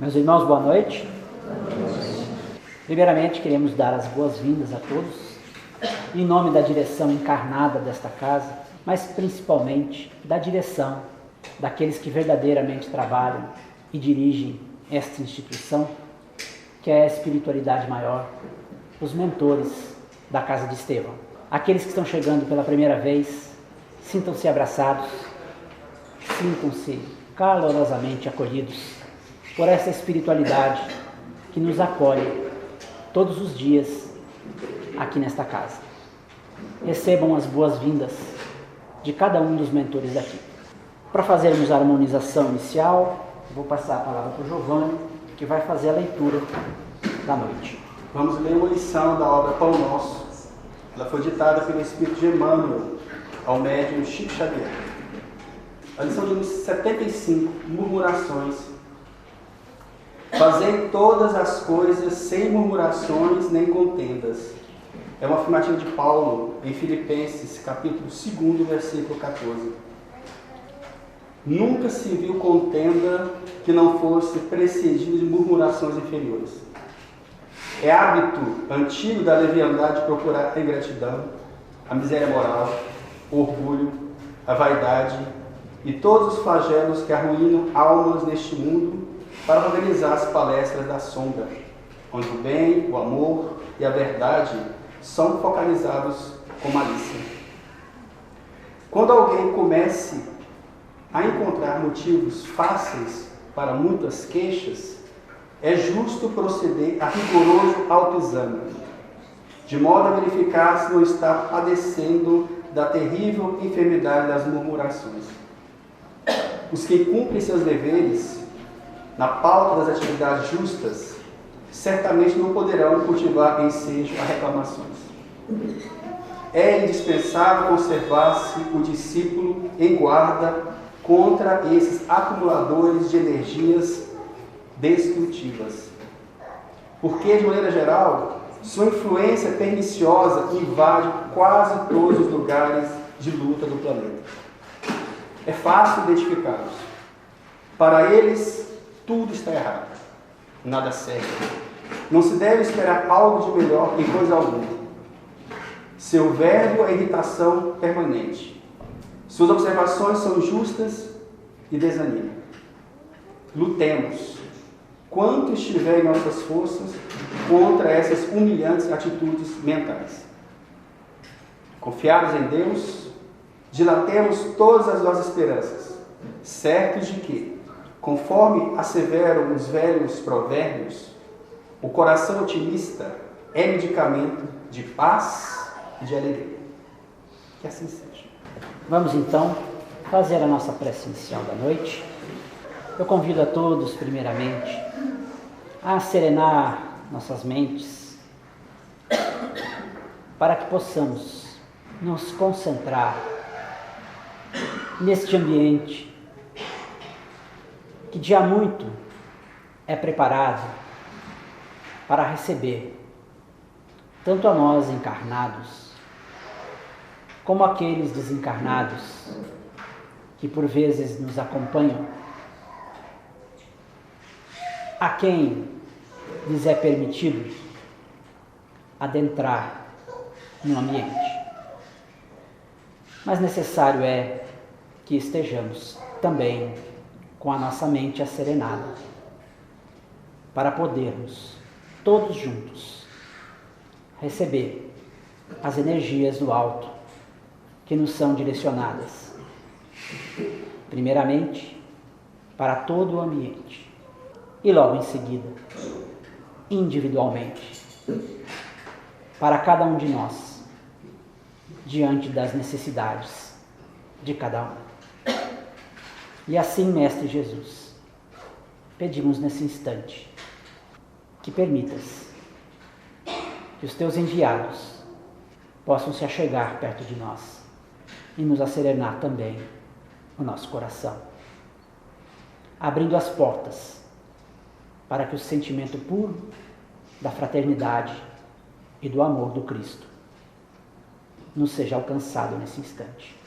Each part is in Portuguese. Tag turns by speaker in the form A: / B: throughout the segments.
A: Meus irmãos, boa noite. Primeiramente, queremos dar as boas-vindas a todos, em nome da direção encarnada desta casa, mas principalmente da direção daqueles que verdadeiramente trabalham e dirigem esta instituição, que é a espiritualidade maior, os mentores da Casa de Estevão. Aqueles que estão chegando pela primeira vez, sintam-se abraçados, sintam-se calorosamente acolhidos por essa espiritualidade que nos acolhe todos os dias aqui nesta casa. Recebam as boas-vindas de cada um dos mentores daqui. Para fazermos a harmonização inicial, vou passar a palavra para o Giovanni, que vai fazer a leitura da noite.
B: Vamos ler uma lição da obra Pão Nosso. Ela foi ditada pelo Espírito de Emmanuel ao médium Chico Xavier. A lição de 75, Murmurações. Fazei todas as coisas sem murmurações nem contendas. É uma afirmativa de Paulo em Filipenses, capítulo 2, versículo 14. Nunca se viu contenda que não fosse precedida de murmurações inferiores. É hábito antigo da leviandade procurar a ingratidão, a miséria moral, o orgulho, a vaidade e todos os flagelos que arruinam almas neste mundo para organizar as palestras da sombra, onde o bem, o amor e a verdade são focalizados com malícia. Quando alguém comece a encontrar motivos fáceis para muitas queixas, é justo proceder a rigoroso autoexame, de modo a verificar se não está padecendo da terrível enfermidade das murmurações. Os que cumprem seus deveres na pauta das atividades justas, certamente não poderão cultivar ensejo a reclamações. É indispensável conservar-se o discípulo em guarda contra esses acumuladores de energias destrutivas. Porque, de maneira geral, sua influência perniciosa invade quase todos os lugares de luta do planeta. É fácil identificá-los. Para eles, tudo está errado, nada certo. Não se deve esperar algo de melhor em coisa alguma. Seu verbo é irritação permanente. Suas observações são justas e desanimam. Lutemos, quanto estiver em nossas forças, contra essas humilhantes atitudes mentais. Confiados em Deus, dilatemos todas as nossas esperanças, certos de que, conforme asseveram os velhos provérbios, o coração otimista é medicamento de paz e de alegria. Que assim seja.
A: Vamos então fazer a nossa prece inicial da noite. Eu convido a todos, primeiramente, a serenar nossas mentes para que possamos nos concentrar neste ambiente que de há muito é preparado para receber tanto a nós encarnados, como aqueles desencarnados que por vezes nos acompanham, a quem lhes é permitido adentrar no ambiente. Mas necessário é que estejamos também com a nossa mente asserenada, para podermos, todos juntos, receber as energias do alto que nos são direcionadas, primeiramente, para todo o ambiente, e logo em seguida, individualmente, para cada um de nós, diante das necessidades de cada um. E assim, Mestre Jesus, pedimos nesse instante que permitas que os teus enviados possam se achegar perto de nós e nos asserenar também o nosso coração, abrindo as portas para que o sentimento puro da fraternidade e do amor do Cristo nos seja alcançado nesse instante.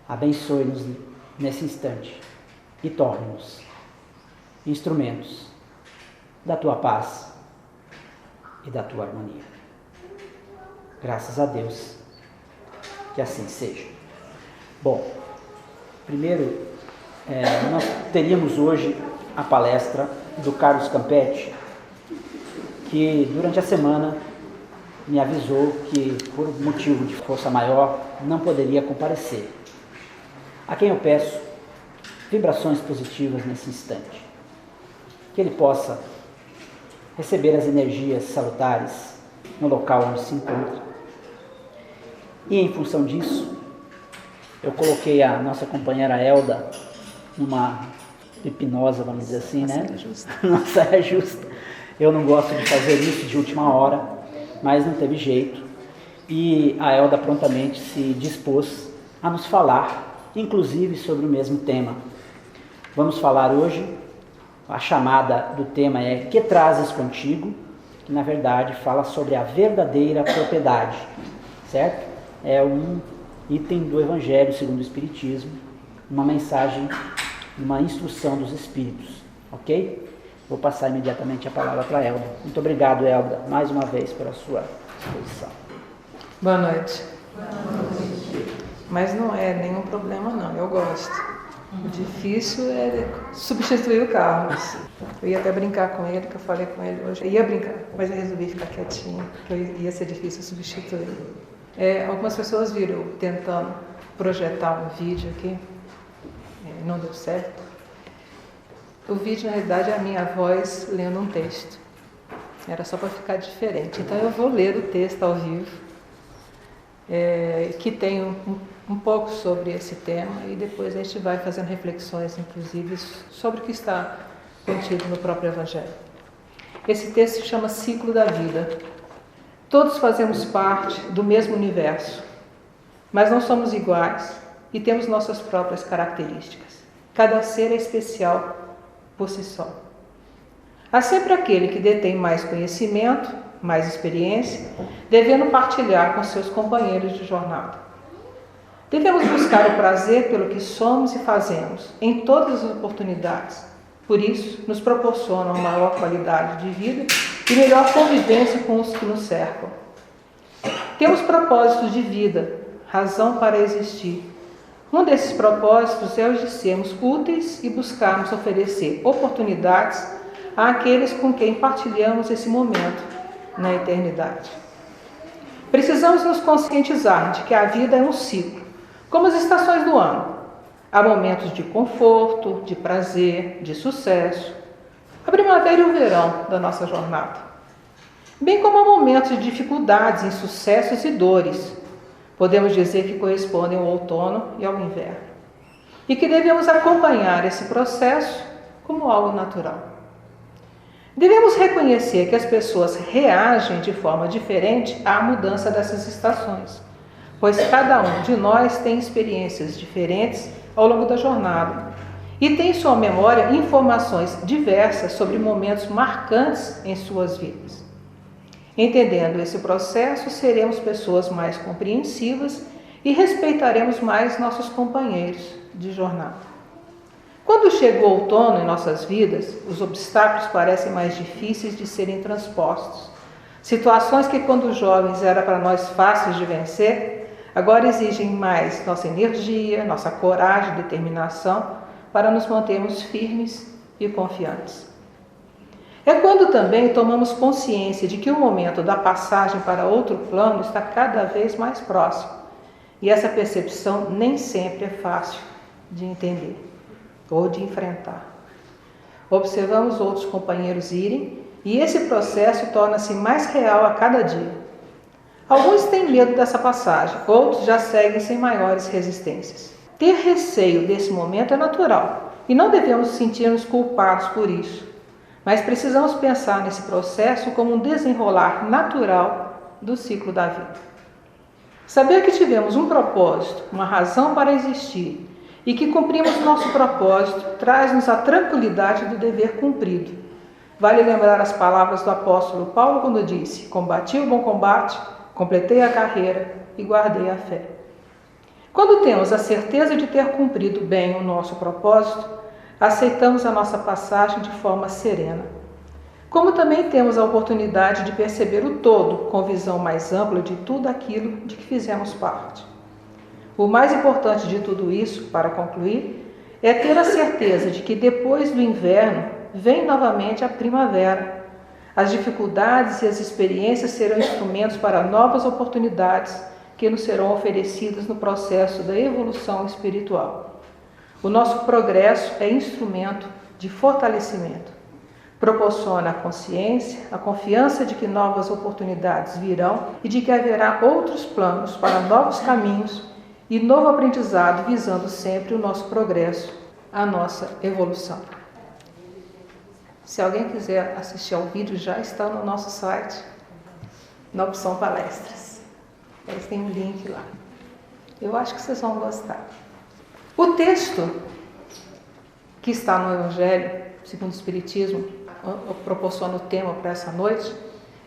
A: Abençoe-nos nesse instante e torne-nos instrumentos da tua paz e da tua harmonia. Graças a Deus, que assim seja. Bom, primeiro, nós teríamos hoje a palestra do Carlos Campetti, que durante a semana me avisou que, por motivo de força maior, não poderia comparecer. A quem eu peço vibrações positivas nesse instante. Que ele possa receber as energias salutares no local onde se encontra. E em função disso, eu coloquei a nossa companheira Elda numa hipnose, vamos dizer assim, né? Uma saia justa. Eu não gosto de fazer isso de última hora, mas não teve jeito. E a Elda prontamente se dispôs a nos falar, inclusive sobre o mesmo tema. Vamos falar hoje, a chamada do tema é Que Trazes Contigo, que na verdade fala sobre a verdadeira propriedade, certo? É um item do Evangelho segundo o Espiritismo, uma mensagem, uma instrução dos Espíritos, ok? Vou passar imediatamente a palavra para a Elda. Muito obrigado, Elda, mais uma vez pela sua exposição.
C: Boa noite. Mas não é nenhum problema não, eu gosto. O difícil é substituir o Carlos. Eu ia até brincar com ele, que eu falei com ele hoje. Eu ia brincar, mas eu resolvi ficar quietinho, porque ia ser difícil substituir. Algumas pessoas viram eu tentando projetar um vídeo aqui, não deu certo. O vídeo, na realidade, é a minha voz lendo um texto. Era só para ficar diferente. Então eu vou ler o texto ao vivo, que tem um pouco sobre esse tema, e depois a gente vai fazendo reflexões, inclusive, sobre o que está contido no próprio Evangelho. Esse texto se chama Ciclo da Vida. Todos fazemos parte do mesmo universo, mas não somos iguais e temos nossas próprias características. Cada ser é especial por si só. Há sempre aquele que detém mais conhecimento, mais experiência, devendo partilhar com seus companheiros de jornada. Devemos buscar o prazer pelo que somos e fazemos, em todas as oportunidades. Por isso, nos proporcionam maior qualidade de vida e melhor convivência com os que nos cercam. Temos propósitos de vida, razão para existir. Um desses propósitos é o de sermos úteis e buscarmos oferecer oportunidades àqueles com quem partilhamos esse momento na eternidade. Precisamos nos conscientizar de que a vida é um ciclo, como as estações do ano. Há momentos de conforto, de prazer, de sucesso, a primavera e o verão da nossa jornada. Bem como há momentos de dificuldades, insucessos e dores, podemos dizer que correspondem ao outono e ao inverno, e que devemos acompanhar esse processo como algo natural. Devemos reconhecer que as pessoas reagem de forma diferente à mudança dessas estações, pois cada um de nós tem experiências diferentes ao longo da jornada e tem em sua memória informações diversas sobre momentos marcantes em suas vidas. Entendendo esse processo, seremos pessoas mais compreensivas e respeitaremos mais nossos companheiros de jornada. Quando chega o outono em nossas vidas, os obstáculos parecem mais difíceis de serem transpostos. Situações que quando jovens era para nós fáceis de vencer, agora exigem mais nossa energia, nossa coragem e determinação para nos mantermos firmes e confiantes. É quando também tomamos consciência de que o momento da passagem para outro plano está cada vez mais próximo. E essa percepção nem sempre é fácil de entender ou de enfrentar. Observamos outros companheiros irem e esse processo torna-se mais real a cada dia. Alguns têm medo dessa passagem, outros já seguem sem maiores resistências. Ter receio desse momento é natural e não devemos sentir-nos culpados por isso. Mas precisamos pensar nesse processo como um desenrolar natural do ciclo da vida. Saber que tivemos um propósito, uma razão para existir e que cumprimos nosso propósito traz-nos a tranquilidade do dever cumprido. Vale lembrar as palavras do apóstolo Paulo quando disse: "Combati o bom combate, completei a carreira e guardei a fé." Quando temos a certeza de ter cumprido bem o nosso propósito, aceitamos a nossa passagem de forma serena. Como também temos a oportunidade de perceber o todo com visão mais ampla de tudo aquilo de que fizemos parte. O mais importante de tudo isso, para concluir, é ter a certeza de que depois do inverno vem novamente a primavera. As dificuldades e as experiências serão instrumentos para novas oportunidades que nos serão oferecidas no processo da evolução espiritual. O nosso progresso é instrumento de fortalecimento. Proporciona a consciência, a confiança de que novas oportunidades virão e de que haverá outros planos para novos caminhos e novo aprendizado, visando sempre o nosso progresso, a nossa evolução. Se alguém quiser assistir ao vídeo, já está no nosso site, na opção palestras. Eles têm um link lá. Eu acho que vocês vão gostar. O texto que está no Evangelho, segundo o Espiritismo, proporciona o tema para essa noite.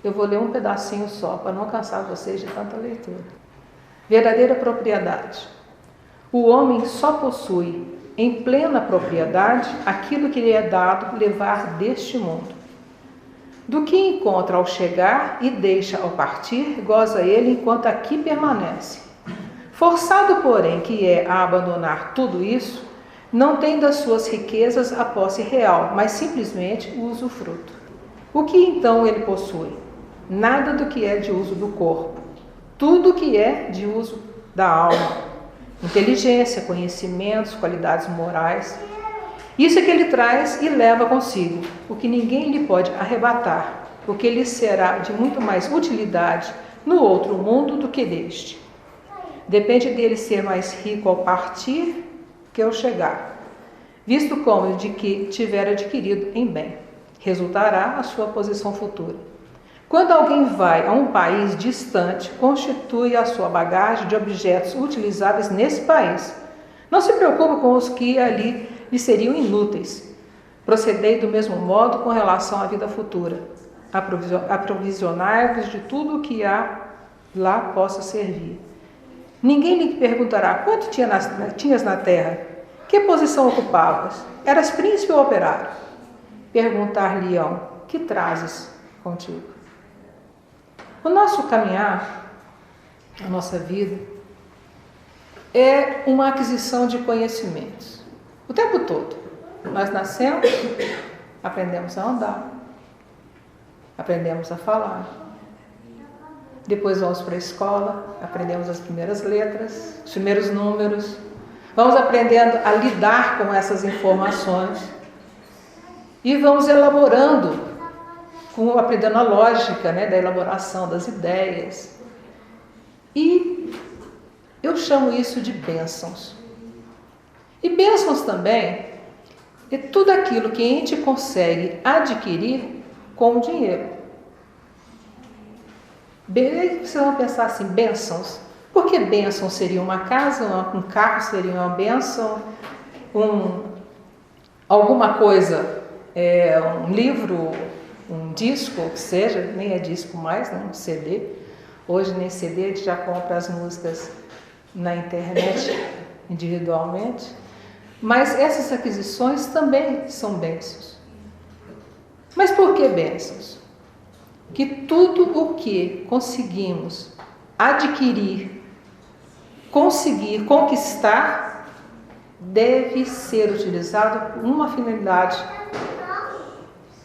C: Eu vou ler um pedacinho só, para não cansar vocês de tanta leitura. Verdadeira propriedade. O homem só possui, em plena propriedade, aquilo que lhe é dado levar deste mundo. Do que encontra ao chegar e deixa ao partir, goza ele enquanto aqui permanece. Forçado, porém, que é a abandonar tudo isso, não tem das suas riquezas a posse real, mas simplesmente o usufruto. O que então ele possui? Nada do que é de uso do corpo. Tudo que é de uso da alma. Inteligência, conhecimentos, qualidades morais. Isso é que ele traz e leva consigo, o que ninguém lhe pode arrebatar, o que lhe será de muito mais utilidade no outro mundo do que neste. Depende dele ser mais rico ao partir que ao chegar, visto como de que tiver adquirido em bem, resultará a sua posição futura. Quando alguém vai a um país distante, constitui a sua bagagem de objetos utilizáveis nesse país. Não se preocupe com os que ali lhe seriam inúteis. Procedei do mesmo modo com relação à vida futura. Aprovisionai-vos de tudo o que lá possa servir. Ninguém lhe perguntará quanto tinhas na terra, que posição ocupavas, eras príncipe ou operário. Perguntar-lhe-ão, que trazes contigo? O nosso caminhar, a nossa vida, é uma aquisição de conhecimentos. O tempo todo. Nós nascemos, aprendemos a andar, aprendemos a falar. Depois vamos para a escola, aprendemos as primeiras letras, os primeiros números. Vamos aprendendo a lidar com essas informações e vamos elaborando, aprendendo a lógica, da elaboração das ideias. E eu chamo isso de bênçãos. E bênçãos também é tudo aquilo que a gente consegue adquirir com o dinheiro. Vocês vão pensar assim, bênçãos. Por que bênção seria uma casa, um carro seria uma bênção, alguma coisa, um livro, um disco, que seja, nem é disco mais, um CD. Hoje nem CD, a gente já compra as músicas na internet individualmente. Mas essas aquisições também são bênçãos. Mas por que bênçãos? Que tudo o que conseguimos adquirir, conseguir conquistar, deve ser utilizado com uma finalidade.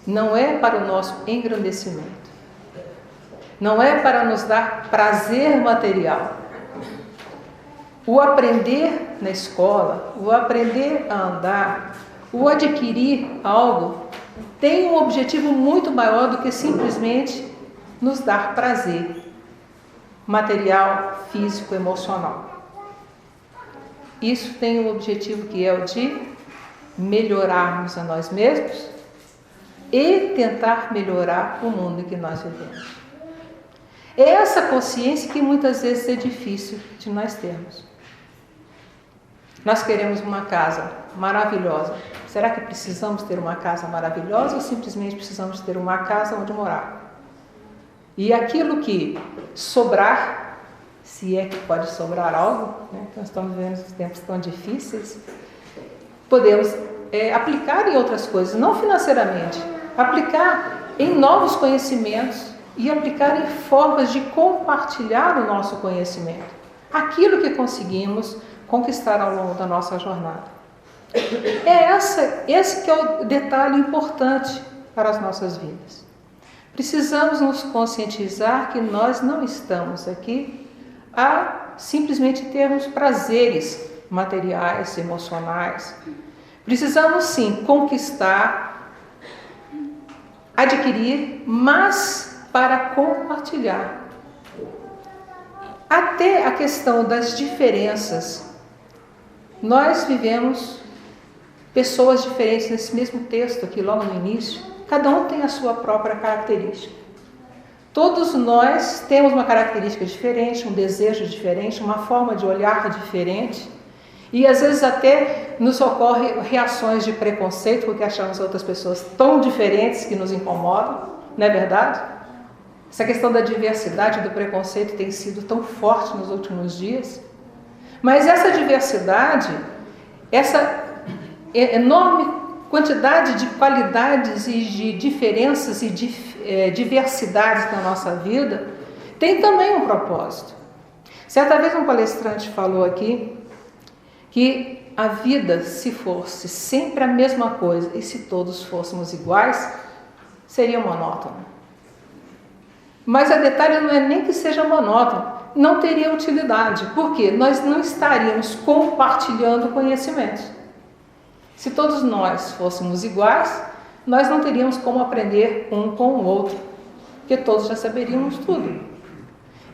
C: Não é para o nosso engrandecimento. Não é para nos dar prazer material. O aprender na escola, o aprender a andar, o adquirir algo, tem um objetivo muito maior do que simplesmente nos dar prazer material, físico, emocional. Isso tem um objetivo que é o de melhorarmos a nós mesmos e tentar melhorar o mundo em que nós vivemos. É essa consciência que muitas vezes é difícil de nós termos. Nós queremos uma casa maravilhosa. Será que precisamos ter uma casa maravilhosa ou simplesmente precisamos ter uma casa onde morar? E aquilo que sobrar, se é que pode sobrar algo, nós estamos vivendo tempos tão difíceis, podemos aplicar em outras coisas, não financeiramente, aplicar em novos conhecimentos e aplicar em formas de compartilhar o nosso conhecimento, aquilo que conseguimos conquistar ao longo da nossa jornada. Esse que é o detalhe importante para as nossas vidas. Precisamos nos conscientizar que nós não estamos aqui a simplesmente termos prazeres materiais, emocionais. Precisamos sim conquistar, adquirir, mas para compartilhar. Até a questão das diferenças. Nós vivemos pessoas diferentes nesse mesmo texto aqui logo no início. Cada um tem a sua própria característica. Todos nós temos uma característica diferente, um desejo diferente, uma forma de olhar diferente. E às vezes até nos ocorrem reações de preconceito, porque achamos outras pessoas tão diferentes que nos incomodam, não é verdade? Essa questão da diversidade, do preconceito tem sido tão forte nos últimos dias. Mas essa diversidade, essa enorme quantidade de qualidades e de diferenças e diversidades na nossa vida, tem também um propósito. Certa vez um palestrante falou aqui que a vida, se fosse sempre a mesma coisa e se todos fôssemos iguais, seria monótono. Mas o detalhe não é nem que seja monótono, não teria utilidade, porque nós não estaríamos compartilhando conhecimentos. Se todos nós fôssemos iguais, nós não teríamos como aprender um com o outro, porque todos já saberíamos tudo.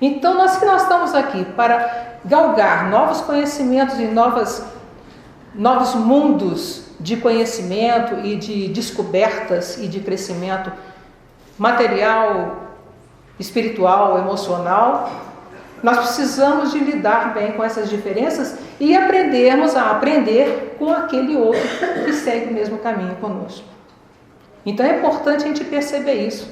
C: Então, nós estamos aqui para galgar novos conhecimentos e novos mundos de conhecimento e de descobertas e de crescimento material, espiritual, emocional. Nós precisamos de lidar bem com essas diferenças e aprendermos a aprender com aquele outro que segue o mesmo caminho conosco. Então é importante a gente perceber isso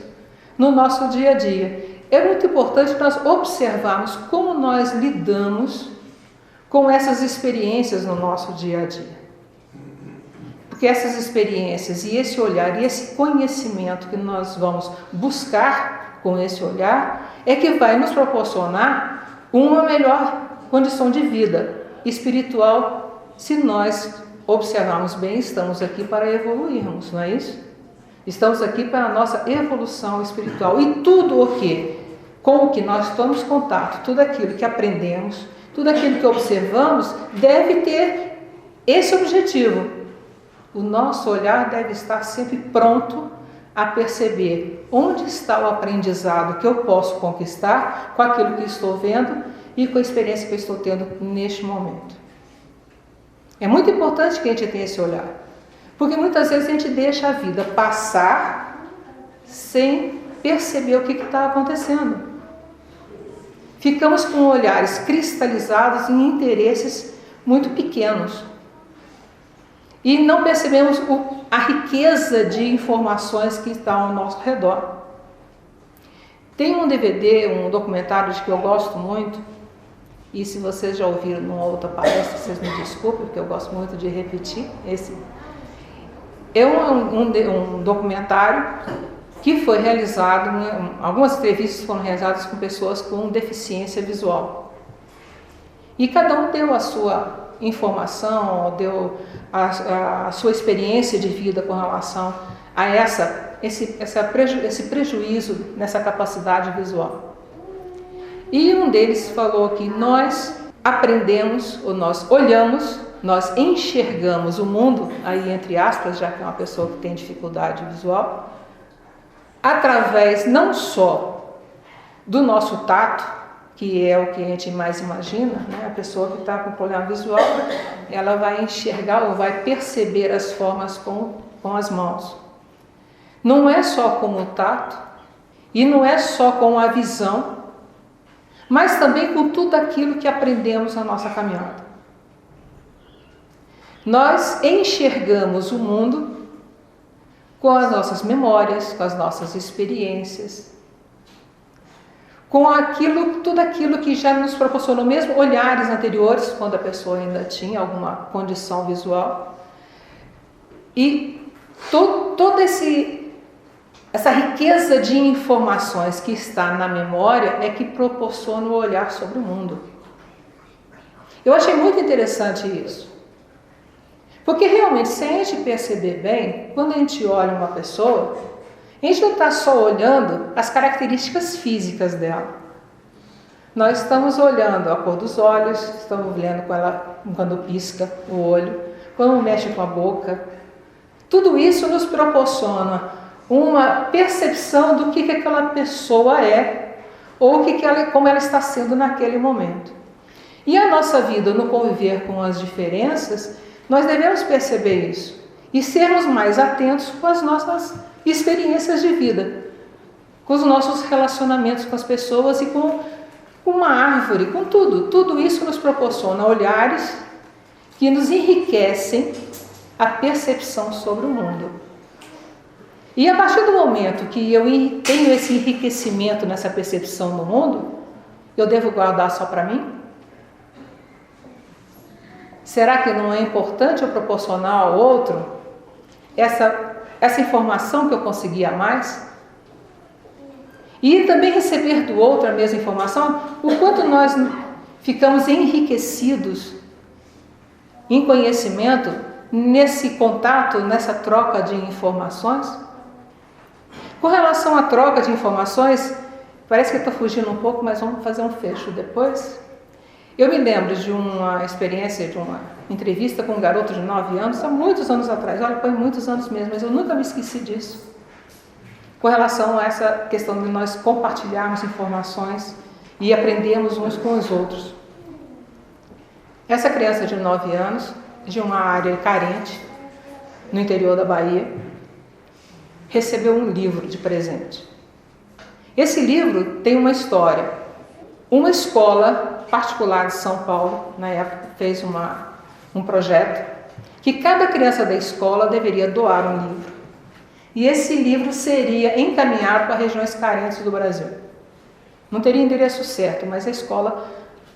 C: no nosso dia a dia. É muito importante nós observarmos como nós lidamos com essas experiências no nosso dia a dia. Porque essas experiências e esse olhar e esse conhecimento que nós vamos buscar com esse olhar é que vai nos proporcionar uma melhor condição de vida espiritual. Se nós observarmos bem, estamos aqui para evoluirmos, não é isso? Estamos aqui para a nossa evolução espiritual. E tudo com o que nós tomamos contato, tudo aquilo que aprendemos, tudo aquilo que observamos, deve ter esse objetivo. O nosso olhar deve estar sempre pronto a perceber onde está o aprendizado que eu posso conquistar com aquilo que estou vendo e com a experiência que eu estou tendo neste momento. É muito importante que a gente tenha esse olhar, porque muitas vezes a gente deixa a vida passar sem perceber o que está acontecendo. Ficamos com olhares cristalizados em interesses muito pequenos e não percebemos a riqueza de informações que estão ao nosso redor. Tem um DVD, um documentário que eu gosto muito, e se vocês já ouviram numa outra palestra, vocês me desculpem, porque eu gosto muito de repetir. Esse é um documentário que foi realizado, algumas entrevistas foram realizadas com pessoas com deficiência visual. E cada um deu a sua informação, deu a sua experiência de vida com relação a esse prejuízo nessa capacidade visual. E um deles falou que nós aprendemos, ou nós olhamos, nós enxergamos o mundo, aí entre aspas, já que é uma pessoa que tem dificuldade visual, através não só do nosso tato, que é o que a gente mais imagina, né? A pessoa que está com problema visual, ela vai enxergar ou vai perceber as formas com as mãos. Não é só com o tato, e não é só com a visão, mas também com tudo aquilo que aprendemos na nossa caminhada. Nós enxergamos o mundo com as nossas memórias, com as nossas experiências, com tudo aquilo que já nos proporcionou, mesmo olhares anteriores, quando a pessoa ainda tinha alguma condição visual. E toda essa riqueza de informações que está na memória é que proporciona o olhar sobre o mundo. Eu achei muito interessante isso. Porque realmente, se a gente perceber bem, quando a gente olha uma pessoa, a gente não está só olhando as características físicas dela. Nós estamos olhando a cor dos olhos, estamos vendo quando pisca o olho, quando mexe com a boca. Tudo isso nos proporciona uma percepção do que aquela pessoa é ou como ela está sendo naquele momento. E a nossa vida, no conviver com as diferenças, nós devemos perceber isso e sermos mais atentos com as nossas experiências de vida, com os nossos relacionamentos com as pessoas e com uma árvore, com tudo. Tudo isso nos proporciona olhares que nos enriquecem a percepção sobre o mundo. E a partir do momento que eu tenho esse enriquecimento nessa percepção do mundo, eu devo guardar só para mim? Será que não é importante eu proporcionar ao outro essa informação que eu consegui a mais? E também receber do outro a mesma informação, o quanto nós ficamos enriquecidos em conhecimento, nesse contato, nessa troca de informações. Com relação à troca de informações, parece que eu estou fugindo um pouco, mas vamos fazer um fecho depois. Eu me lembro de uma experiência, de uma entrevista com um garoto de 9 anos, há muitos anos atrás, olha, foi muitos anos mesmo, mas eu nunca me esqueci disso. Com relação a essa questão de nós compartilharmos informações e aprendermos uns com os outros. Essa criança de 9 anos, de uma área carente, no interior da Bahia, recebeu um livro de presente. Esse livro tem uma história. Uma escola particular de São Paulo, na época, fez um projeto que cada criança da escola deveria doar um livro. E esse livro seria encaminhado para regiões carentes do Brasil. Não teria endereço certo, mas a escola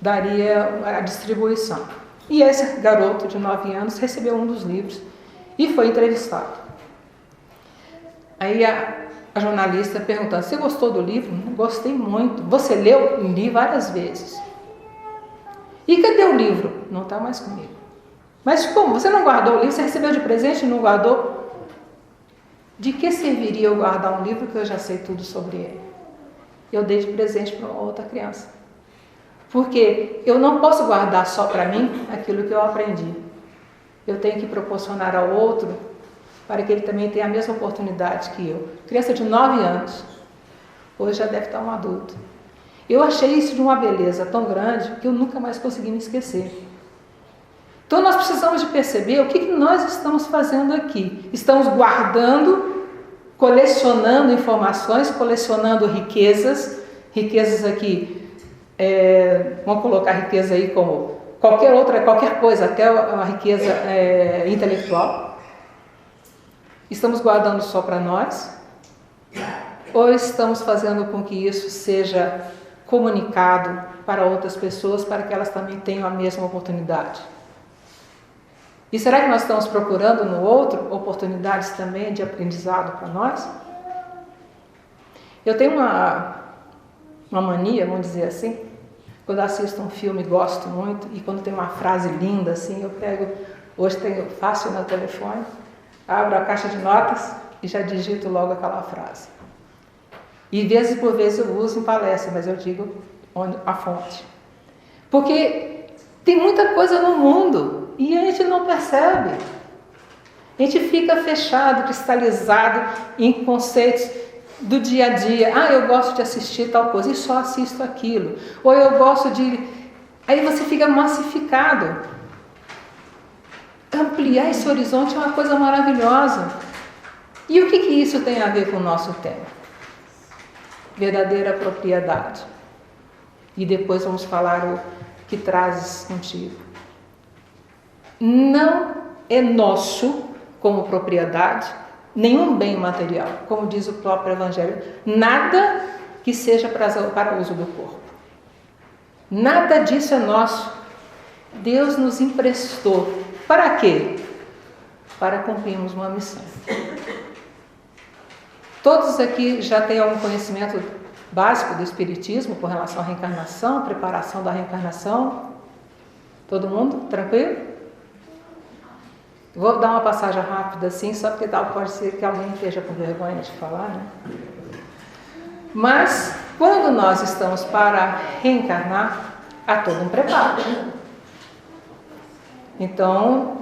C: daria a distribuição. E esse garoto de 9 anos recebeu um dos livros e foi entrevistado. Aí a jornalista perguntando, você gostou do livro? Gostei muito. Você leu? Li várias vezes. E cadê o livro? Não está mais comigo. Mas como? Você não guardou o livro? Você recebeu de presente e não guardou? De que serviria eu guardar um livro que eu já sei tudo sobre ele? Eu dei de presente para uma outra criança. Porque eu não posso guardar só para mim aquilo que eu aprendi. Eu tenho que proporcionar ao outro para que ele também tenha a mesma oportunidade que eu. Criança de 9 anos, hoje já deve estar um adulto. Eu achei isso de uma beleza tão grande que eu nunca mais consegui me esquecer. Então nós precisamos de perceber o que nós estamos fazendo aqui. Estamos guardando, colecionando informações, colecionando riquezas aqui, vamos colocar riqueza aí como qualquer coisa, até uma riqueza intelectual. Estamos guardando só para nós? Ou estamos fazendo com que isso seja comunicado para outras pessoas, para que elas também tenham a mesma oportunidade? E será que nós estamos procurando no outro oportunidades também de aprendizado para nós? Eu tenho uma mania, vamos dizer assim, quando assisto um filme gosto muito, e quando tem uma frase linda assim, eu pego, hoje tenho fácil no telefone, abro a caixa de notas e já digito logo aquela frase. E vezes por vezes eu uso em palestra, mas eu digo a fonte. Porque tem muita coisa no mundo e a gente não percebe. A gente fica fechado, cristalizado em conceitos do dia a dia. Ah, eu gosto de assistir tal coisa e só assisto aquilo. Ou eu gosto de... Aí você fica massificado. Ampliar esse horizonte é uma coisa maravilhosa. E o que isso tem a ver com o nosso tema? Verdadeira propriedade. E depois vamos falar o que trazes contigo. Não é nosso como propriedade nenhum bem material, como diz o próprio Evangelho, nada que seja para uso do corpo. Nada disso é nosso. Deus nos emprestou. Para quê? para cumprirmos uma missão. Todos aqui já têm algum conhecimento básico do Espiritismo com relação à reencarnação, preparação da reencarnação? Todo mundo? Tranquilo? Vou dar uma passagem rápida assim, só porque pode ser que alguém esteja com vergonha de falar, né? Mas, quando nós estamos para reencarnar, há todo um preparo. Então,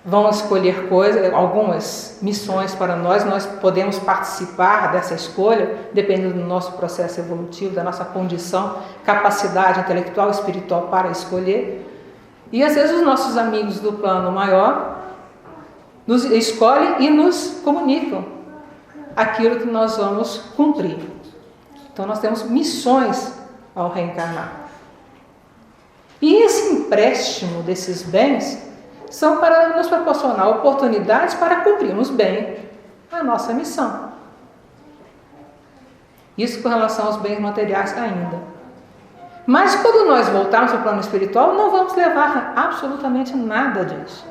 C: vão escolher coisas, algumas missões para nós podemos participar dessa escolha, dependendo do nosso processo evolutivo, da nossa condição, capacidade intelectual, espiritual para escolher. E às vezes os nossos amigos do plano maior nos escolhem e nos comunicam aquilo que nós vamos cumprir. Então nós temos missões ao reencarnar. E esse empréstimo desses bens são para nos proporcionar oportunidades para cumprirmos bem a nossa missão. Isso com relação aos bens materiais ainda. Mas quando nós voltarmos ao plano espiritual, não vamos levar absolutamente nada disso.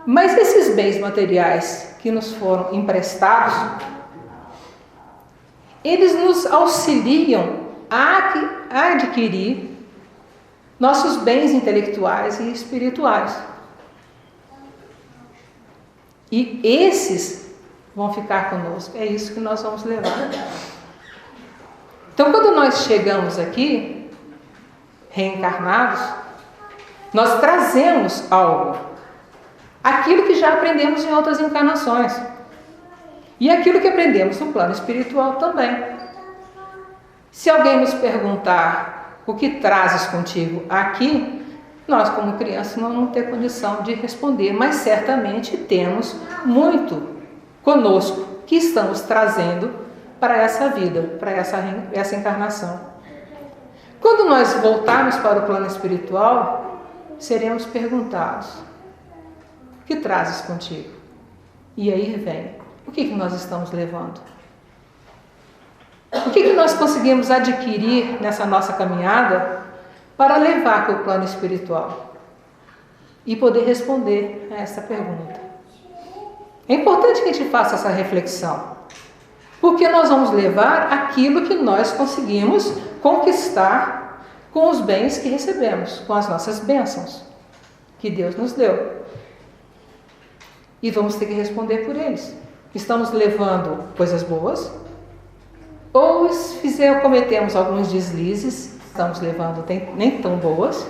C: Mas esses bens materiais que nos foram emprestados, eles nos auxiliam a adquirir nossos bens intelectuais e espirituais. E esses vão ficar conosco. É isso que nós vamos levar. Então, quando nós chegamos aqui, reencarnados, nós trazemos algo. Aquilo que já aprendemos em outras encarnações. E aquilo que aprendemos no plano espiritual também. Se alguém nos perguntar o que trazes contigo aqui, nós como crianças não vamos ter condição de responder, mas certamente temos muito conosco que estamos trazendo para essa vida, para essa encarnação. Quando nós voltarmos para o plano espiritual, seremos perguntados: o que trazes contigo? E aí vem, o que nós estamos levando? O que nós conseguimos adquirir nessa nossa caminhada para levar para o plano espiritual? E poder responder a essa pergunta. É importante que a gente faça essa reflexão, porque nós vamos levar aquilo que nós conseguimos conquistar com os bens que recebemos, com as nossas bênçãos que Deus nos deu. E vamos ter que responder por eles. Estamos levando coisas boas? Ou cometemos alguns deslizes, estamos levando nem tão boas,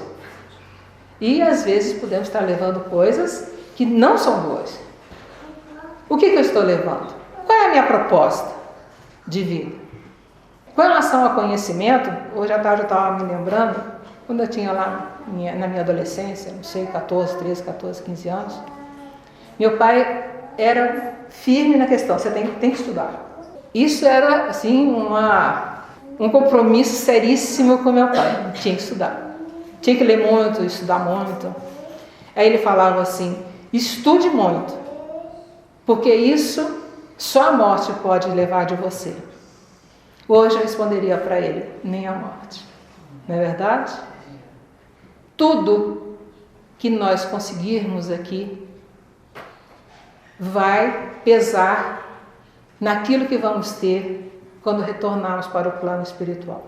C: e às vezes podemos estar levando coisas que não são boas. O que eu estou levando? Qual é a minha proposta de vida? Com relação ao conhecimento, hoje à tarde eu estava me lembrando, quando eu tinha lá na minha adolescência, não sei, 13, 14, 15 anos, meu pai era firme na questão, você tem que estudar. Isso era, assim, um compromisso seríssimo com meu pai. Tinha que estudar. Tinha que ler muito, estudar muito. Aí ele falava assim: estude muito, porque isso só a morte pode levar de você. Hoje eu responderia para ele: nem a morte. Não é verdade? Tudo que nós conseguirmos aqui vai pesar naquilo que vamos ter quando retornarmos para o plano espiritual.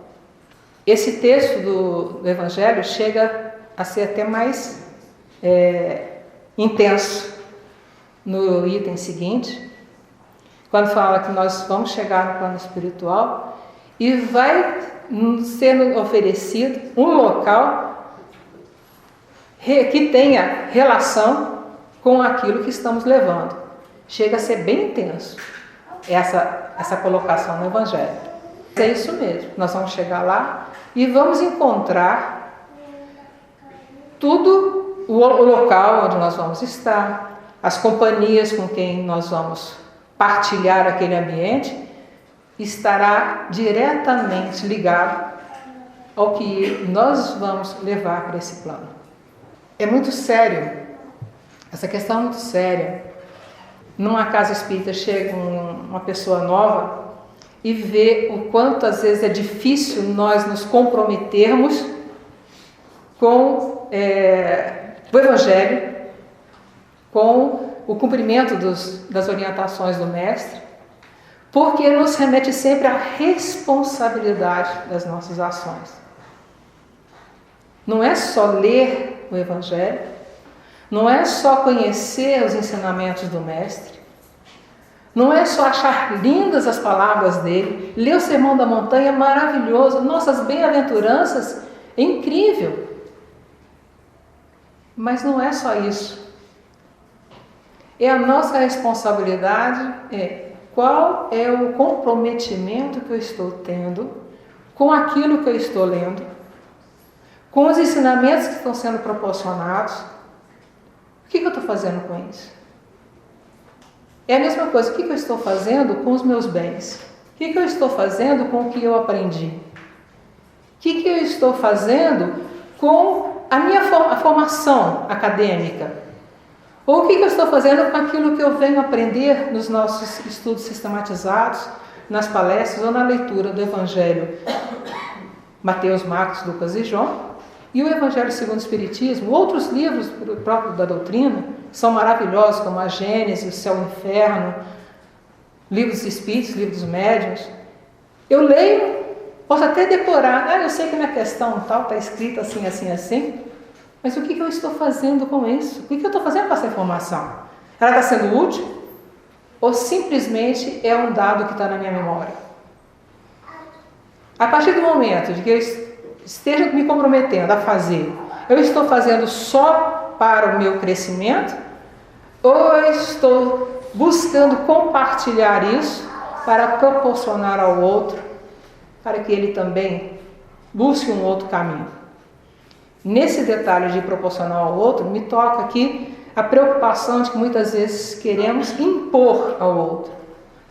C: Esse texto do Evangelho chega a ser até mais intenso no item seguinte, quando fala que nós vamos chegar no plano espiritual e vai ser oferecido um local que tenha relação com aquilo que estamos levando. Chega a ser bem intenso essa colocação no Evangelho. É isso mesmo, nós vamos chegar lá e vamos encontrar tudo, o local onde nós vamos estar, as companhias com quem nós vamos partilhar aquele ambiente, estará diretamente ligado ao que nós vamos levar para esse plano. É muito sério, essa questão é muito séria. Numa casa espírita chega uma pessoa nova e vê o quanto às vezes é difícil nós nos comprometermos com o Evangelho, com o cumprimento das orientações do Mestre, porque nos remete sempre à responsabilidade das nossas ações. Não é só ler o Evangelho, não é só conhecer os ensinamentos do Mestre, não é só achar lindas as palavras dele, ler o Sermão da Montanha é maravilhoso, nossas bem-aventuranças é incrível. Mas não é só isso. É a nossa responsabilidade, qual é o comprometimento que eu estou tendo com aquilo que eu estou lendo, com os ensinamentos que estão sendo proporcionados. O que eu estou fazendo com isso? É a mesma coisa, o que eu estou fazendo com os meus bens? O que eu estou fazendo com o que eu aprendi? O que eu estou fazendo com a minha formação acadêmica? Ou o que eu estou fazendo com aquilo que eu venho aprender nos nossos estudos sistematizados, nas palestras ou na leitura do Evangelho Mateus, Marcos, Lucas e João, e o Evangelho segundo o Espiritismo, outros livros próprios da doutrina, são maravilhosos, como a Gênesis, o Céu e o Inferno, livros dos Espíritos, livros dos Médiuns. Eu leio, posso até decorar, eu sei que minha questão tal está escrita assim, assim, assim, mas o que eu estou fazendo com isso? O que eu estou fazendo com essa informação? Ela está sendo útil? Ou simplesmente é um dado que está na minha memória? A partir do momento de que eu esteja me comprometendo a fazer, eu estou fazendo só para o meu crescimento? Ou eu estou buscando compartilhar isso para proporcionar ao outro, para que ele também busque um outro caminho? Nesse detalhe de proporcionar ao outro, me toca aqui a preocupação de que muitas vezes queremos impor ao outro.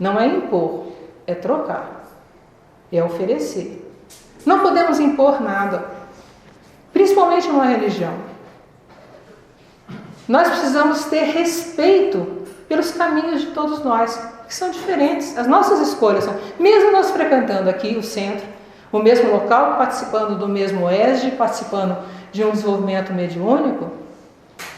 C: Não é impor, é trocar, é oferecer. Não podemos impor nada, principalmente numa religião. Nós precisamos ter respeito pelos caminhos de todos nós, que são diferentes. As nossas escolhas são, mesmo nós frequentando aqui o centro, o mesmo local, participando do mesmo ESG, participando de um desenvolvimento mediúnico,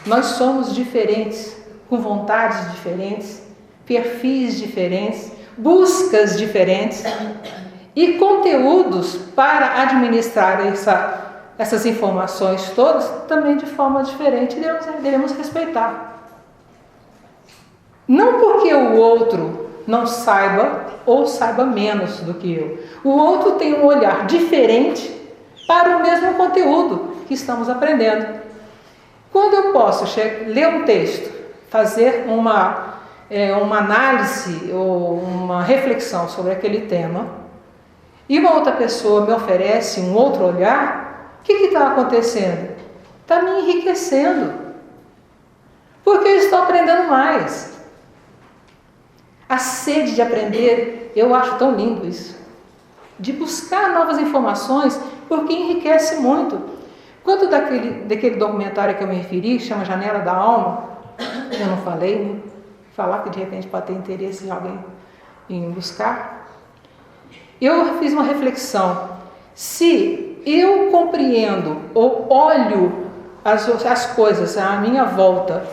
C: nós somos diferentes, com vontades diferentes, perfis diferentes, buscas diferentes e conteúdos para administrar essas informações todas também de forma diferente, devemos respeitar. Não porque o outro não saiba ou saiba menos do que eu. O outro tem um olhar diferente para o mesmo conteúdo que estamos aprendendo. Quando eu posso ler um texto, fazer uma análise ou uma reflexão sobre aquele tema, e uma outra pessoa me oferece um outro olhar, o que está acontecendo? Está me enriquecendo. Porque eu estou aprendendo mais. A sede de aprender, eu acho tão lindo isso. De buscar novas informações, porque enriquece muito. Quanto daquele documentário que eu me referi, chama Janela da Alma, eu não falei, né? Falar que de repente pode ter interesse em alguém em buscar. Eu fiz uma reflexão. Se eu compreendo ou olho as coisas à minha volta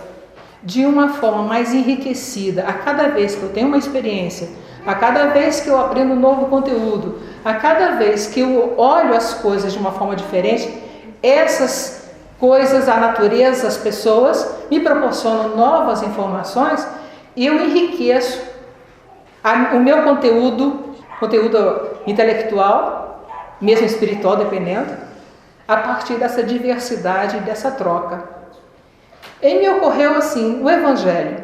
C: de uma forma mais enriquecida, a cada vez que eu tenho uma experiência, a cada vez que eu aprendo um novo conteúdo, a cada vez que eu olho as coisas de uma forma diferente, essas coisas, a natureza, as pessoas, me proporcionam novas informações e eu enriqueço o meu conteúdo intelectual, mesmo espiritual, dependendo, a partir dessa diversidade e dessa troca. E me ocorreu assim, o Evangelho.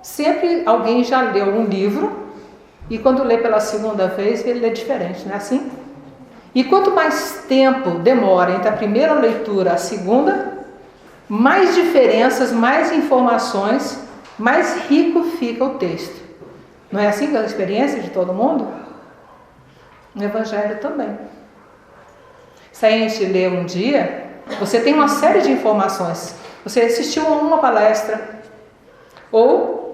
C: Sempre alguém já leu um livro e quando lê pela segunda vez, ele é diferente, não é assim? E quanto mais tempo demora entre a primeira leitura e a segunda, mais diferenças, mais informações, mais rico fica o texto. Não é assim que é a experiência de todo mundo? No Evangelho também. Se a gente lê um dia, você tem uma série de informações. Você assistiu a uma palestra ou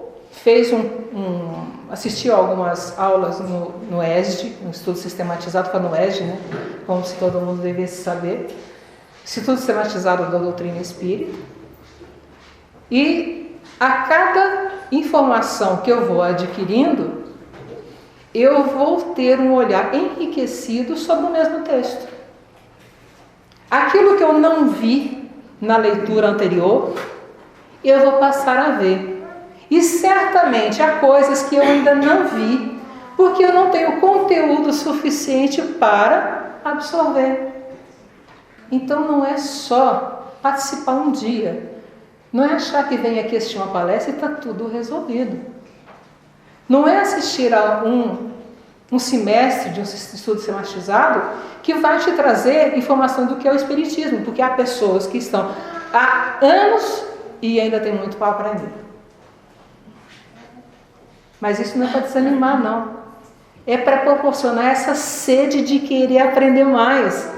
C: assistiu a algumas aulas no ESD, no Estudo Sistematizado, foi no ESD, né? Como se todo mundo devesse saber. Estudo Sistematizado da Doutrina Espírita. E a cada informação que eu vou adquirindo, eu vou ter um olhar enriquecido sobre o mesmo texto. Aquilo que eu não vi na leitura anterior, eu vou passar a ver. E certamente há coisas que eu ainda não vi, porque eu não tenho conteúdo suficiente para absorver. Então não é só participar um dia. Não é achar que vem aqui assistir uma palestra e está tudo resolvido. Não é assistir a um semestre de um estudo sistematizado que vai te trazer informação do que é o Espiritismo, porque há pessoas que estão há anos e ainda tem muito para aprender. Mas isso não é para desanimar, não. É para proporcionar essa sede de querer aprender mais.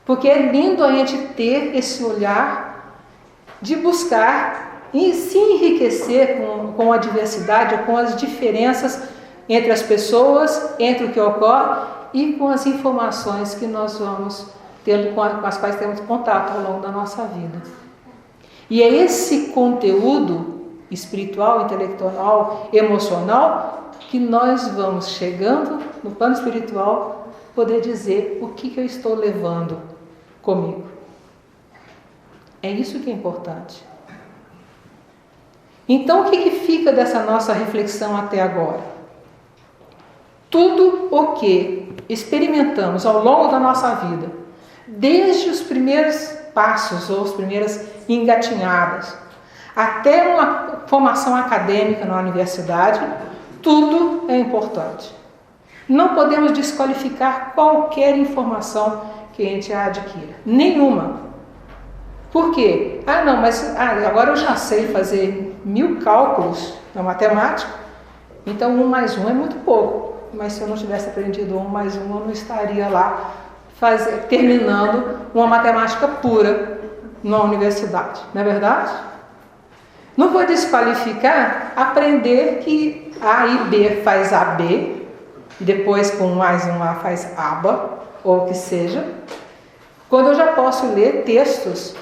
C: Porque é lindo a gente ter esse olhar de buscar e se enriquecer com a diversidade, com as diferenças entre as pessoas, entre o que ocorre e com as informações que nós vamos tendo, com as quais temos contato ao longo da nossa vida. E é esse conteúdo espiritual, intelectual, emocional que nós vamos chegando no plano espiritual poder dizer o que eu estou levando comigo. É isso que é importante. Então, o que fica dessa nossa reflexão até agora? Tudo o que experimentamos ao longo da nossa vida, desde os primeiros passos ou as primeiras engatinhadas, até uma formação acadêmica na universidade, tudo é importante. Não podemos desqualificar qualquer informação que a gente adquira. Nenhuma. Por quê? Agora eu já sei fazer 1000 cálculos na matemática, então 1 mais 1 é muito pouco. Mas se eu não tivesse aprendido 1 mais 1, eu não estaria lá terminando uma matemática pura na universidade. Não é verdade? Não vou desqualificar aprender que A e B faz AB, e depois com 1 mais 1A faz ABA, ou o que seja, quando eu já posso ler textos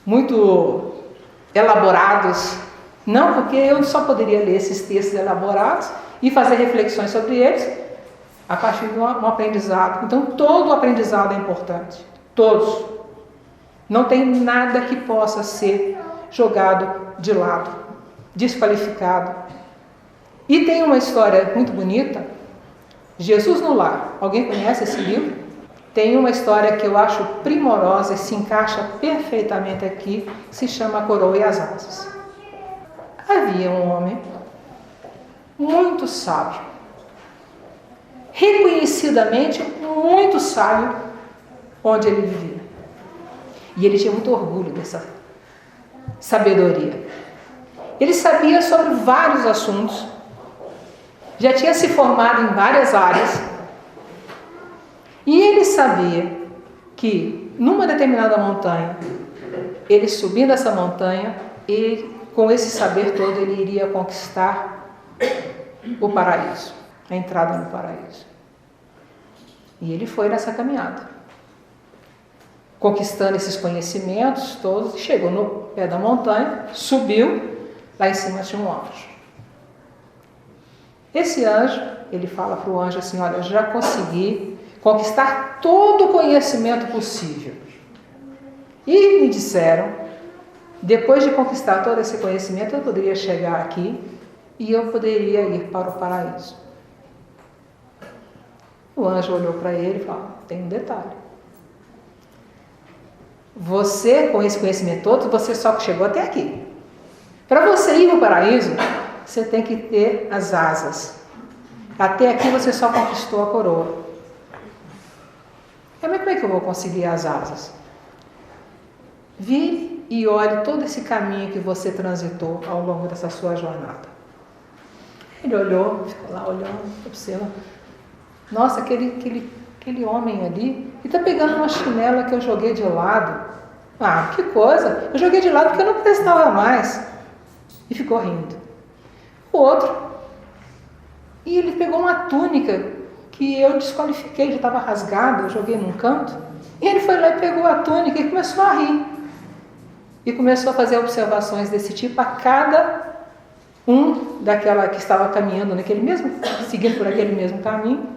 C: muito elaborados. Não, porque eu só poderia ler esses textos elaborados e fazer reflexões sobre eles a partir de um aprendizado. Então, todo o aprendizado é importante. Todos. Não tem nada que possa ser jogado de lado, desqualificado. E tem uma história muito bonita, Jesus no Lar. Alguém conhece esse livro? Tem uma história que eu acho primorosa e se encaixa perfeitamente aqui, se chama A Coroa e as Asas. Havia um homem muito sábio, reconhecidamente muito sábio onde ele vivia. E ele tinha muito orgulho dessa sabedoria. Ele sabia sobre vários assuntos, já tinha se formado em várias áreas, e ele sabia que numa determinada montanha, ele subindo essa montanha, e com esse saber todo ele iria conquistar o paraíso, a entrada no paraíso. E ele foi nessa caminhada, conquistando esses conhecimentos todos, chegou no pé da montanha, subiu, lá em cima tinha um anjo. Esse anjo, ele fala para o anjo assim: olha, eu já consegui conquistar todo o conhecimento possível. E me disseram, depois de conquistar todo esse conhecimento, eu poderia chegar aqui e eu poderia ir para o paraíso. O anjo olhou para ele e falou: tem um detalhe. Você, com esse conhecimento todo, você só chegou até aqui. Para você ir para o paraíso, você tem que ter as asas. Até aqui você só conquistou a coroa. Mas como é que eu vou conseguir as asas? Vire e olhe todo esse caminho que você transitou ao longo dessa sua jornada. Ele olhou, ficou lá olhando, observando. Nossa, aquele homem ali, ele está pegando uma chinela que eu joguei de lado. Ah, que coisa! Eu joguei de lado porque eu não prestava mais. E ficou rindo. O outro, e ele pegou uma túnica que eu desqualifiquei, já estava rasgada, eu joguei num canto. E ele foi lá e pegou a túnica e começou a rir. e começou a fazer observações desse tipo a cada um daquela que estava caminhando naquele mesmo, seguindo por aquele mesmo caminho,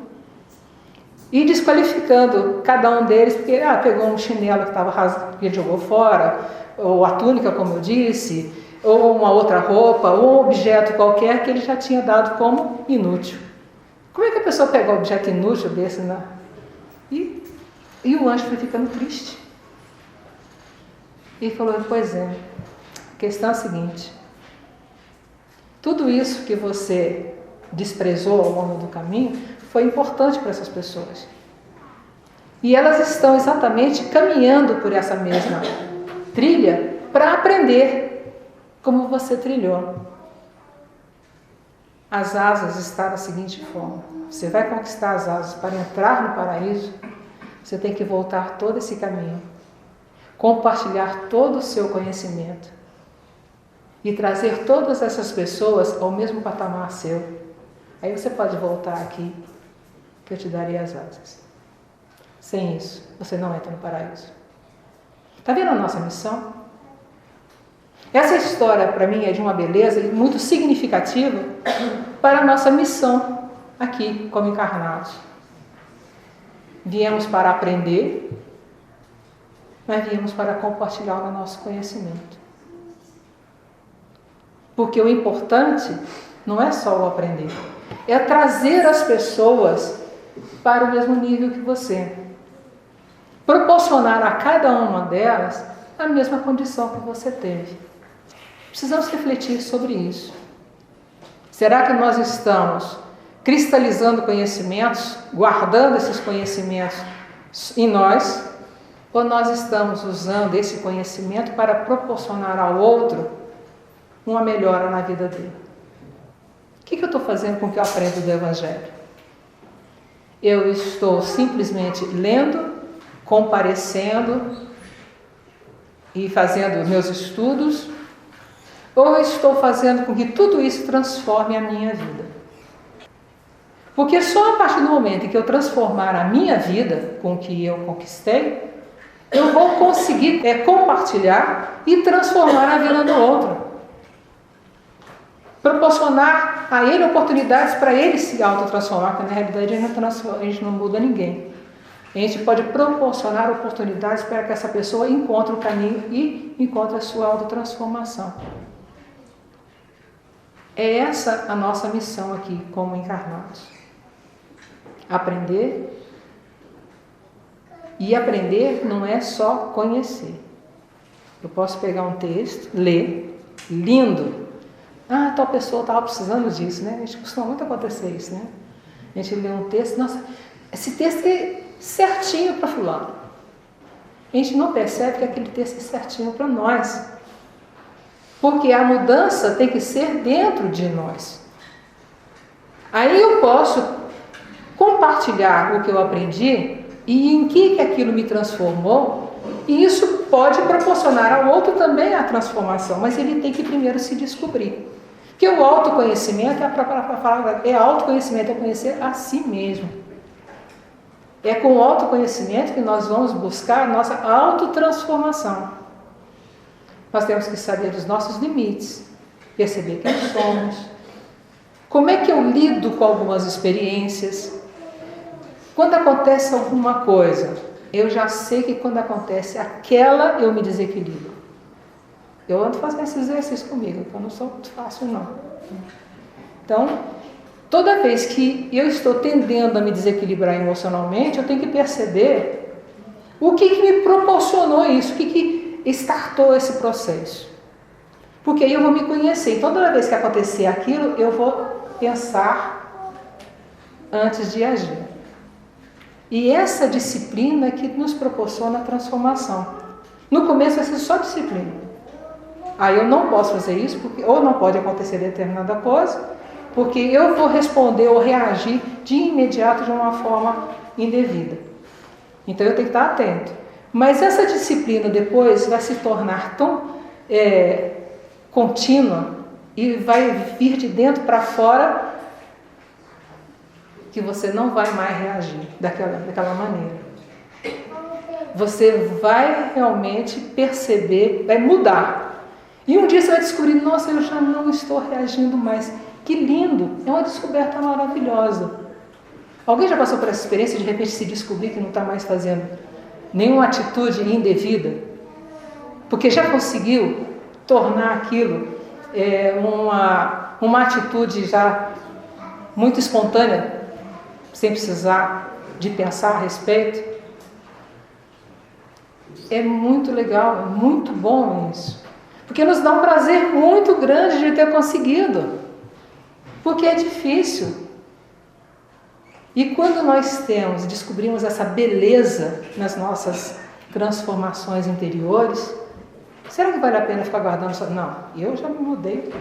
C: e desqualificando cada um deles, porque pegou um chinelo que estava rasgado e jogou fora, ou a túnica, como eu disse, ou uma outra roupa, ou um objeto qualquer que ele já tinha dado como inútil. Como é que a pessoa pega um objeto inútil desse, né? E o anjo foi ficando triste. E falou, pois é, a questão é a seguinte, tudo isso que você desprezou ao longo do caminho foi importante para essas pessoas. E elas estão exatamente caminhando por essa mesma trilha para aprender como você trilhou. As asas estão da seguinte forma: você vai conquistar as asas para entrar no paraíso, você tem que voltar todo esse caminho, compartilhar todo o seu conhecimento e trazer todas essas pessoas ao mesmo patamar seu. Aí você pode voltar aqui, que eu te darei as asas. Sem isso, você não entra no paraíso. Está vendo a nossa missão? Essa história, para mim, é de uma beleza muito significativa para a nossa missão aqui, como encarnados. Viemos para aprender, mas viemos para compartilhar o nosso conhecimento. Porque o importante não é só o aprender, é trazer as pessoas para o mesmo nível que você. Proporcionar a cada uma delas a mesma condição que você teve. Precisamos refletir sobre isso. Será que nós estamos cristalizando conhecimentos, guardando esses conhecimentos em nós, ou nós estamos usando esse conhecimento para proporcionar ao outro uma melhora na vida dele? O que eu estou fazendo com o que eu aprendo do Evangelho? Eu estou simplesmente lendo, comparecendo e fazendo meus estudos, ou eu estou fazendo com que tudo isso transforme a minha vida? Porque só a partir do momento em que eu transformar a minha vida com o que eu conquistei, eu vou conseguir compartilhar e transformar a vida do outro. Proporcionar a ele oportunidades para ele se autotransformar, porque na realidade a gente não muda ninguém. A gente pode proporcionar oportunidades para que essa pessoa encontre o caminho e encontre a sua autotransformação. É essa a nossa missão aqui, como encarnados. Aprender. E aprender não é só conhecer. Eu posso pegar um texto, ler, lindo. Tal pessoa estava precisando disso, né? A gente costuma muito acontecer isso, né? A gente lê um texto, nossa, esse texto é certinho para fulano. A gente não percebe que aquele texto é certinho para nós. Porque a mudança tem que ser dentro de nós. Aí eu posso compartilhar o que eu aprendi e em que aquilo me transformou, e isso pode proporcionar ao outro também a transformação, mas ele tem que primeiro se descobrir. Porque o autoconhecimento, a própria palavra é autoconhecimento, é conhecer a si mesmo. É com o autoconhecimento que nós vamos buscar a nossa autotransformação. Nós temos que saber dos nossos limites, perceber quem somos, como é que eu lido com algumas experiências. Quando acontece alguma coisa, eu já sei que quando acontece aquela, eu me desequilibro. Eu ando fazendo esse exercício comigo, porque eu não sou muito fácil, não. Então, toda vez que eu estou tendendo a me desequilibrar emocionalmente, eu tenho que perceber o que me proporcionou isso, o que startou esse processo. Porque aí eu vou me conhecer. Então, toda vez que acontecer aquilo, eu vou pensar antes de agir. E essa disciplina é que nos proporciona a transformação. No começo vai ser só disciplina. Aí eu não posso fazer isso, porque ou não pode acontecer determinada coisa, porque eu vou responder ou reagir de imediato de uma forma indevida. Então eu tenho que estar atento. Mas essa disciplina depois vai se tornar tão contínua e vai vir de dentro para fora que você não vai mais reagir daquela maneira. você vai realmente perceber, vai mudar. E um dia você vai descobrir, nossa, eu já não estou reagindo mais. Que lindo! É uma descoberta maravilhosa. Alguém já passou por essa experiência de repente se descobrir que não está mais fazendo nenhuma atitude indevida? Porque já conseguiu tornar aquilo uma atitude já muito espontânea, sem precisar de pensar a respeito. É muito legal, é muito bom isso. Porque nos dá um prazer muito grande de ter conseguido. Porque é difícil. E quando nós descobrimos essa beleza nas nossas transformações interiores, será que vale a pena ficar guardando só? Não, eu já me mudei,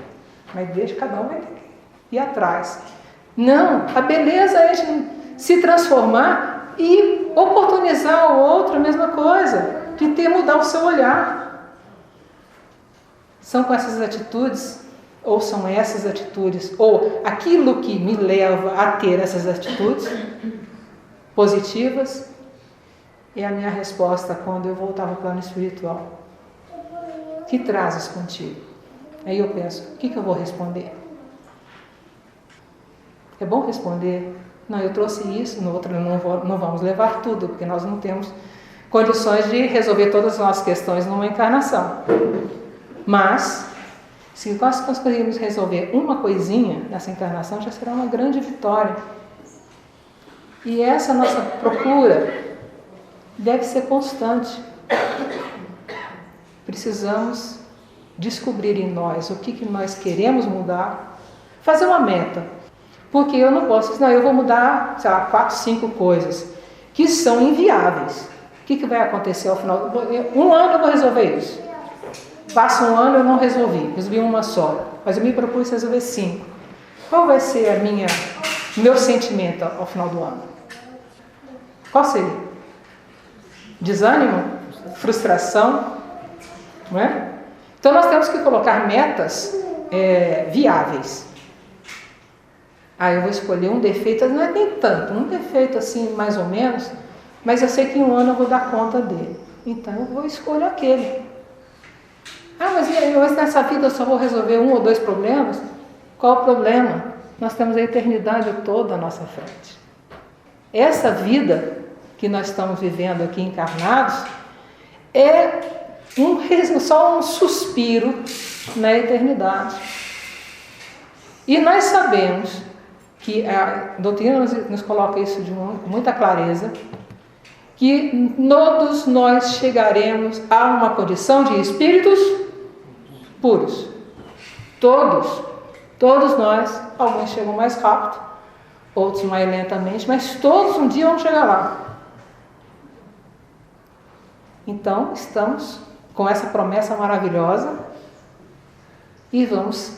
C: mas deixa, cada um vai ter que ir atrás. Não, a beleza é a gente se transformar e oportunizar o outro a mesma coisa, de mudar o seu olhar. São com essas atitudes, ou são essas atitudes, ou aquilo que me leva a ter essas atitudes positivas, é a minha resposta quando eu voltar ao plano espiritual. Que trazes contigo? Aí eu penso, o que eu vou responder? É bom responder, não, eu trouxe isso, no outro não vamos levar tudo, porque nós não temos condições de resolver todas as nossas questões numa encarnação. Mas, se nós conseguirmos resolver uma coisinha nessa encarnação, já será uma grande vitória. E essa nossa procura deve ser constante. Precisamos descobrir em nós o que nós queremos mudar, fazer uma meta. Porque eu não posso dizer, não, eu vou mudar, 4, 5 coisas que são inviáveis. O que vai acontecer ao final? Um ano eu vou resolver isso. Passa um ano eu não resolvi uma só. Mas eu me propus resolver 5. Qual vai ser meu sentimento ao final do ano? Qual seria? Desânimo? Frustração? Não é? Então nós temos que colocar metas viáveis. Eu vou escolher um defeito, não é nem tanto, um defeito assim mais ou menos, mas eu sei que em um ano eu vou dar conta dele. Então eu vou escolher aquele. Mas nessa vida eu só vou resolver 1 ou 2 problemas? Qual o problema? Nós temos a eternidade toda à nossa frente. Essa vida que nós estamos vivendo aqui encarnados é só um suspiro na eternidade. E nós sabemos que a doutrina nos coloca isso com muita clareza, que todos nós chegaremos a uma condição de espíritos puros. Todos nós, alguns chegam mais rápido, outros mais lentamente, mas todos um dia vão chegar lá. Então, estamos com essa promessa maravilhosa e vamos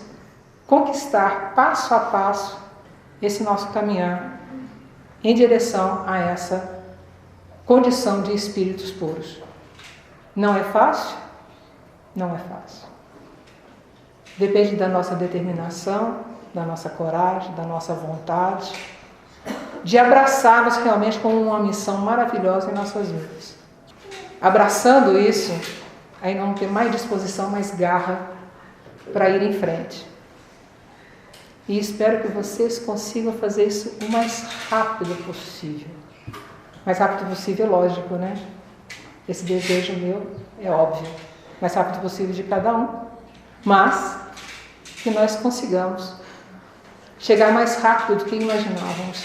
C: conquistar passo a passo esse nosso caminhar em direção a essa condição de espíritos puros. Não é fácil? Não é fácil. Depende da nossa determinação, da nossa coragem, da nossa vontade, de abraçarmos realmente como uma missão maravilhosa em nossas vidas. Abraçando isso, aí não ter mais disposição, mais garra para ir em frente. E espero que vocês consigam fazer isso o mais rápido possível. Mais rápido possível, lógico, né? Esse desejo meu é óbvio. Mais rápido possível de cada um. Mas que nós consigamos chegar mais rápido do que imaginávamos.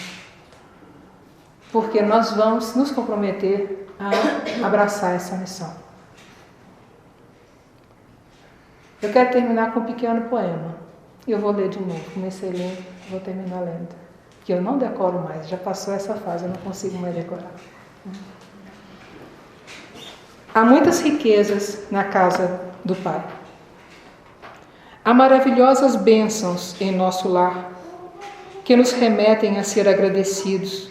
C: Porque nós vamos nos comprometer a abraçar essa missão. Eu quero terminar com um pequeno poema. Eu vou ler de novo. Comecei lendo, vou terminar lendo. Que eu não decoro mais, já passou essa fase, eu não consigo mais decorar. Há muitas riquezas na casa do Pai. Há maravilhosas bênçãos em nosso lar, que nos remetem a ser agradecidos,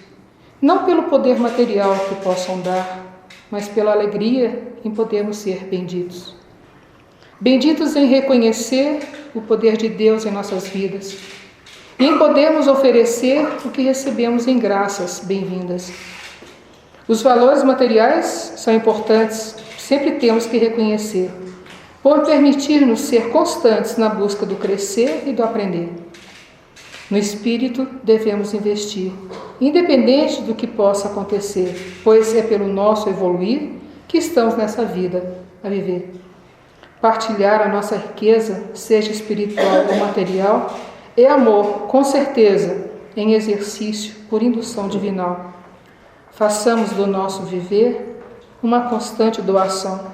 C: não pelo poder material que possam dar, mas pela alegria em podermos ser benditos. Benditos em reconhecer o poder de Deus em nossas vidas e em podermos oferecer o que recebemos em graças bem-vindas. Os valores materiais são importantes, sempre temos que reconhecer, por permitir-nos ser constantes na busca do crescer e do aprender. No espírito devemos investir, independente do que possa acontecer, pois é pelo nosso evoluir que estamos nessa vida a viver. Partilhar a nossa riqueza, seja espiritual ou material, é amor, com certeza, em exercício por indução divinal. Façamos do nosso viver uma constante doação.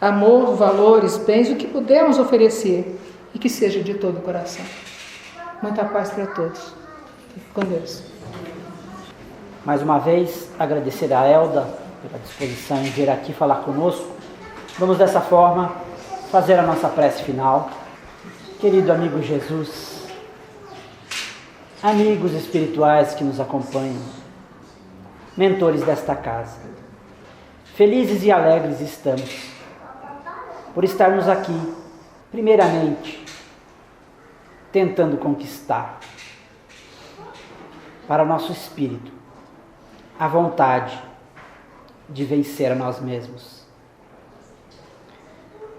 C: Amor, valores, bens, o que pudermos oferecer e que seja de todo o coração. Muita paz para todos. Fique com Deus.
A: Mais uma vez, agradecer a Elda pela disposição em vir aqui falar conosco. Vamos dessa forma fazer a nossa prece final. Querido amigo Jesus, amigos espirituais que nos acompanham, mentores desta casa, felizes e alegres estamos por estarmos aqui, primeiramente, tentando conquistar para o nosso espírito a vontade de vencer a nós mesmos.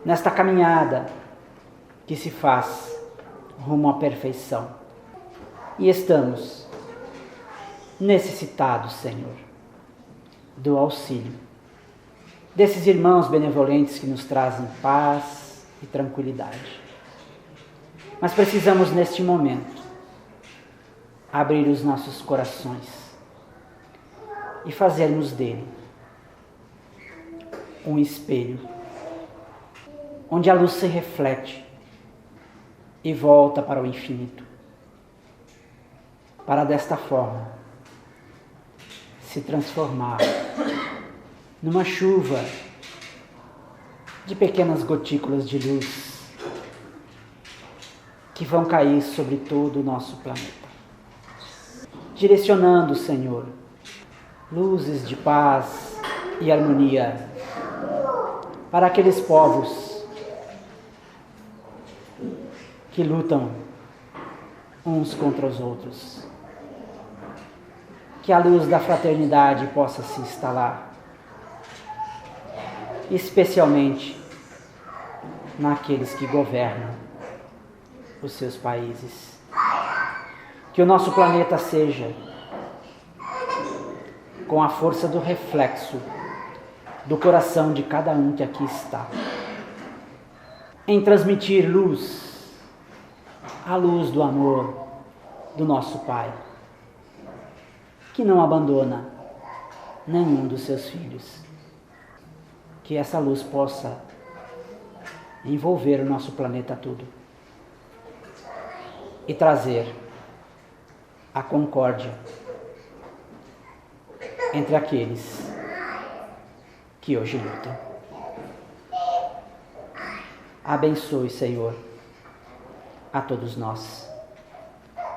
A: Nesta caminhada que se faz rumo à perfeição. E estamos necessitados, Senhor, do auxílio desses irmãos benevolentes que nos trazem paz e tranquilidade. Mas precisamos, neste momento, abrir os nossos corações e fazermos dele um espelho, onde a luz se reflete e volta para o infinito, para desta forma se transformar numa chuva de pequenas gotículas de luz que vão cair sobre todo o nosso planeta, direcionando, Senhor, luzes de paz e harmonia para aqueles povos que lutam uns contra os outros. Que a luz da fraternidade possa se instalar, especialmente naqueles que governam os seus países. Que o nosso planeta seja, com a força do reflexo do coração de cada um que aqui está, em transmitir luz, a luz do amor do nosso Pai, que não abandona nenhum dos seus filhos. Que essa luz possa envolver o nosso planeta todo e trazer a concórdia entre aqueles que hoje lutam. Abençoe, Senhor, a todos nós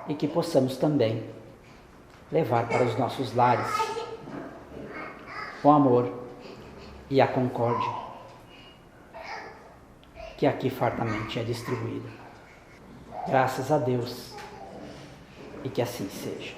A: e que possamos também levar para os nossos lares o amor e a concórdia que aqui fartamente é distribuída. Graças a Deus e que assim seja.